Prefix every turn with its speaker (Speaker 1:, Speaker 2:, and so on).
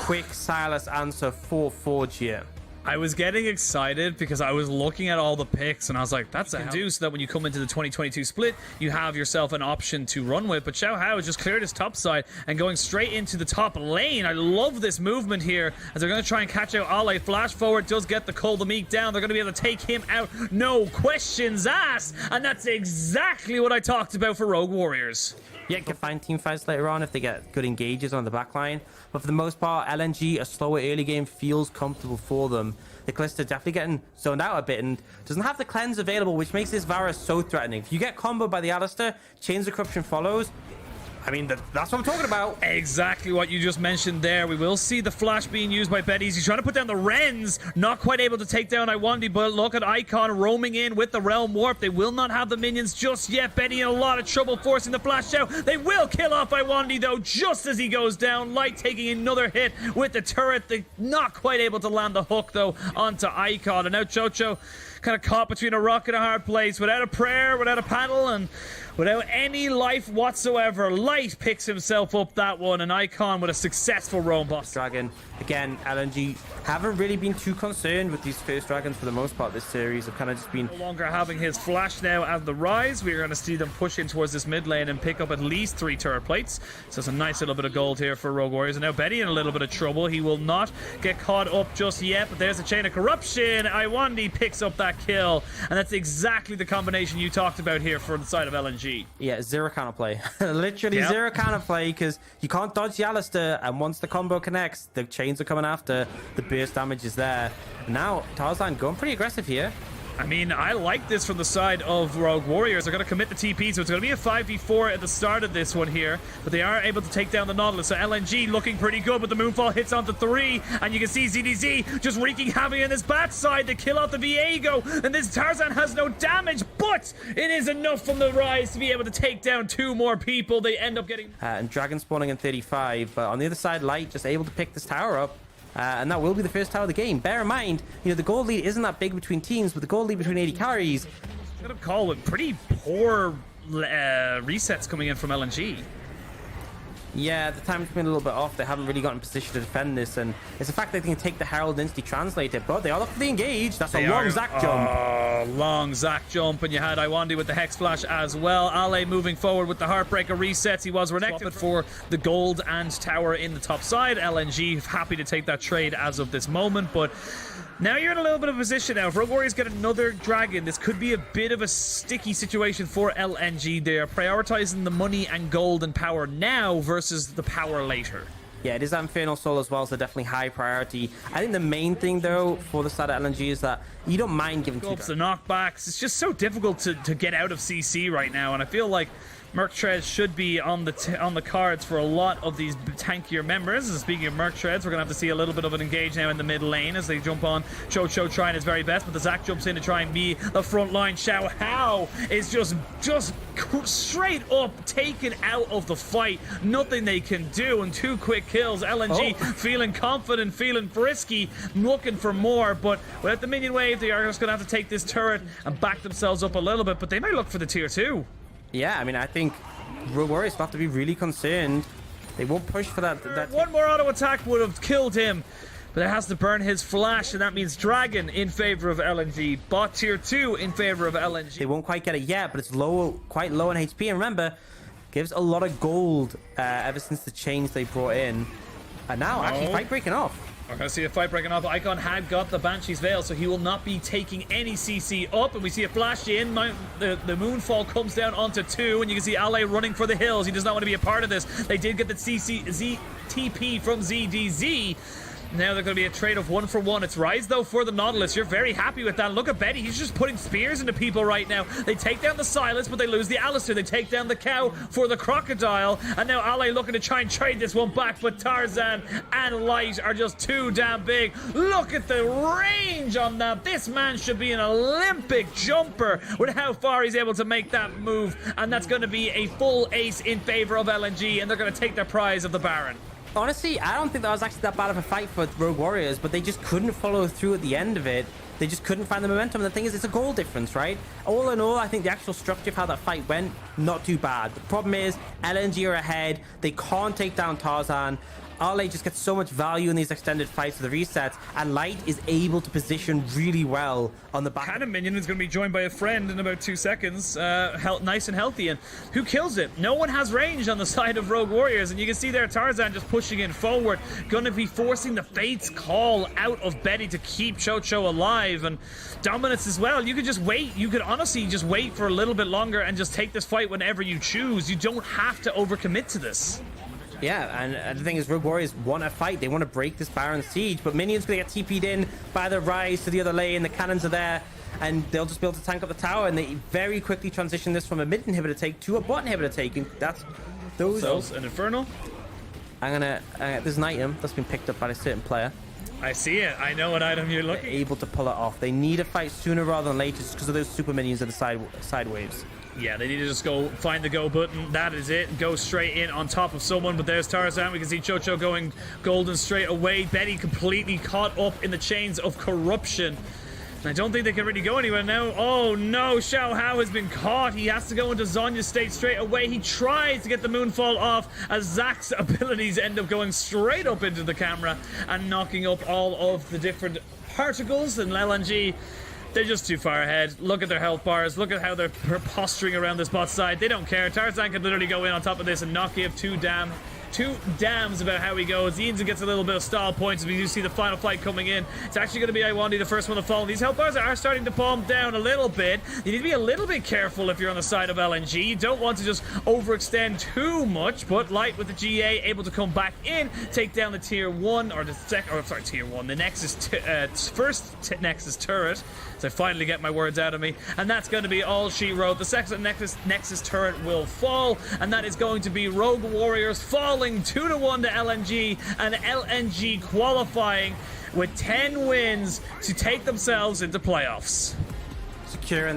Speaker 1: quick Silas answer for Forge here.
Speaker 2: I was getting excited because I was looking at all the picks and I was like, that's a do so that when you come into the 2022 split, you have yourself an option to run with. But Xiao Hao just cleared his top side and going straight into the top lane. I love this movement here as they're going to try and catch out Ale. Flash forward does get the Call the Meek down. They're going to be able to take him out. No questions asked. And that's exactly what I talked about for Rogue Warriors.
Speaker 1: Yeah, can find team fights later on if they get good engages on the backline. But for the most part, LNG, a slower early game, feels comfortable for them. The Callisto definitely getting zoned out a bit and doesn't have the cleanse available, which makes this Varus so threatening. If you get comboed by the Alistair, Chains of Corruption follows. I mean, that's what I'm talking about.
Speaker 2: Exactly what you just mentioned there. We will see the flash being used by Betty. He's trying to put down the Wrens. Not quite able to take down Iwandi, but look at Icon roaming in with the Realm Warp. They will not have the minions just yet. Betty in a lot of trouble forcing the flash out. They will kill off Iwandi, though, just as he goes down. Light taking another hit with the turret. They're not quite able to land the hook, though, onto Icon. And now Chocho kind of caught between a rock and a hard place, without a prayer, without a paddle, and without any life whatsoever. Light picks himself up that one, and Icon with a successful roam boss.
Speaker 1: Dragon. Again, LNG haven't really been too concerned with these first dragons for the most part this series. Have kind of just been...
Speaker 2: No longer having his flash now at the rise. We're going to see them push in towards this mid lane and pick up at least 3 turret plates. So it's a nice little bit of gold here for Rogue Warriors. And now Betty in a little bit of trouble. He will not get caught up just yet, but there's a chain of corruption. Iwandi picks up that kill, and that's exactly the combination you talked about here for the side of LNG.
Speaker 1: Yeah, zero counterplay. Literally zero counterplay, because you can't dodge the Alistair, and once the combo connects, the chains are coming after. The burst damage is there. Now, Tarzan going pretty aggressive here.
Speaker 2: I mean, I like this from the side of Rogue Warriors. They're going to commit the TP, so it's going to be a 5v4 at the start of this one here. But they are able to take down the Nautilus. So LNG looking pretty good, but the Moonfall hits onto 3. And you can see ZDZ just wreaking havoc in this bat side to kill out the Viego. And this Tarzan has no damage, but it is enough from the Rise to be able to take down 2 more people. They end up getting...
Speaker 1: and Dragon spawning in 35. But on the other side, Light just able to pick this tower up. And that will be the first tower of the game. Bear in mind, you know, the gold lead isn't that big between teams, but the gold lead between 80 carries.
Speaker 2: Got a call with pretty poor resets coming in from LNG.
Speaker 1: Yeah, the time's been a little bit off. They haven't really gotten in position to defend this, and it's the fact that they can take the Herald and instantly translate it, but they are looking for the engage. That's a long Zac jump.
Speaker 2: Long Zac jump, and you had Iwandi with the Hex Flash as well. Ale moving forward with the Heartbreaker resets. He was renekted for the gold and tower in the top side. LNG happy to take that trade as of this moment, but now you're in a little bit of a position now. If Rogue Warriors get another dragon, this could be a bit of a sticky situation for LNG. They are prioritizing the money and gold and power now versus the power later.
Speaker 1: Yeah, it is that Infernal Soul as well, so definitely high priority. I think the main thing, though, for the side of LNG is that you don't mind giving
Speaker 2: the knockbacks. It's just so difficult to get out of CC right now, and I feel like Merc Treads should be on the cards for a lot of these tankier members. And speaking of Merc Treads, we're going to have to see a little bit of an engage now in the mid lane as they jump on. Chocho trying his very best, but the Zac jumps in to try and be the front line. Xiao Hao is just straight up taken out of the fight. Nothing they can do, and 2 quick kills. LNG feeling confident, feeling frisky, looking for more, but without the minion wave, they are just going to have to take this turret and back themselves up a little bit, but they might look for the tier 2.
Speaker 1: Yeah, I mean, I think Rogue Warriors have to be really concerned. They won't push for that.
Speaker 2: One more auto attack would have killed him, but it has to burn his flash, and that means Dragon in favor of LNG. Bot tier 2 in favor of LNG.
Speaker 1: They won't quite get it yet, but it's quite low on HP. And remember, gives a lot of gold ever since the change they brought in. And now, actually, fight breaking off.
Speaker 2: We're going to see a fight breaking up. Icon had got the Banshee's Veil, so he will not be taking any CC up. And we see a flash in. The Moonfall comes down onto 2, and you can see Ale running for the hills. He does not want to be a part of this. They did get the TP from ZDZ. Now they're going to be a trade of 1 for 1. It's Rise, though, for the Nautilus. You're very happy with that. Look at Betty. He's just putting spears into people right now. They take down the Silas, but they lose the Alistair. They take down the cow for the Crocodile. And now Ale looking to try and trade this one back, but Tarzan and Light are just too damn big. Look at the range on that. This man should be an Olympic jumper with how far he's able to make that move. And that's going to be a full ace in favor of LNG, and they're going to take their prize of the Baron.
Speaker 1: Honestly, I don't think that was actually that bad of a fight for Rogue Warriors, but they just couldn't follow through at the end of it. They just couldn't find the momentum. And the thing is, it's a goal difference, right? All in all, I think the actual structure of how that fight went, not too bad. The problem is, LNG are ahead. They can't take down Tarzan. LA just gets so much value in these extended fights with the resets, and Light is able to position really well on the back.
Speaker 2: Cannon minion is going to be joined by a friend in about 2 seconds. Nice and healthy. And who kills it? No one has range on the side of Rogue Warriors. And you can see there Tarzan just pushing in forward. Going to be forcing the Fate's Call out of Betty to keep Chocho alive. And Dominance as well. You could just wait. You could honestly just wait for a little bit longer and just take this fight whenever you choose. You don't have to overcommit to this.
Speaker 1: Yeah, and the thing is, Rogue Warriors want to fight. They want to break this Baron siege, but Minions going to get TP'd in by the Rise to the other lane. The cannons are there, and they'll just be able to tank up the tower, and they very quickly transition this from a mid inhibitor take to a bot inhibitor take, and that's those.
Speaker 2: So, an Infernal.
Speaker 1: I'm gonna. There's an item that's been picked up by a certain player.
Speaker 2: I see it. I know what item you're looking.
Speaker 1: They're able to pull it off. They need a fight sooner rather than later, just because of those super minions in the side waves.
Speaker 2: Yeah, they need to just go find the go button. That is it. Go straight in on top of someone. But there's Tarzan. We can see Chocho going golden straight away. Betty completely caught up in the chains of corruption. And I don't think they can really go anywhere now. Oh no, Xiao Hao has been caught. He has to go into Zonya's state straight away. He tries to get the Moonfall off as Zack's abilities end up going straight up into the camera and knocking up all of the different particles. And LNG, they're just too far ahead. Look at their health bars. Look at how they're posturing around this bot side. They don't care. Tarzan can literally go in on top of this and knock you up two dams about how he goes. Ianza gets a little bit of stall points as we do see the final fight coming in. It's actually going to be Iwandi, the first one to fall. These health bars are starting to palm down a little bit. You need to be a little bit careful if you're on the side of LNG. You don't want to just overextend too much, but Light with the GA able to come back in, take down the tier 1, or the tier 1, the Nexus, first Nexus turret. So I finally get my words out of me. And that's going to be all she wrote. The second Nexus turret will fall, and that is going to be Rogue Warriors falling 2-1 to LNG, and LNG qualifying with 10 wins to take themselves into playoffs.
Speaker 1: Securing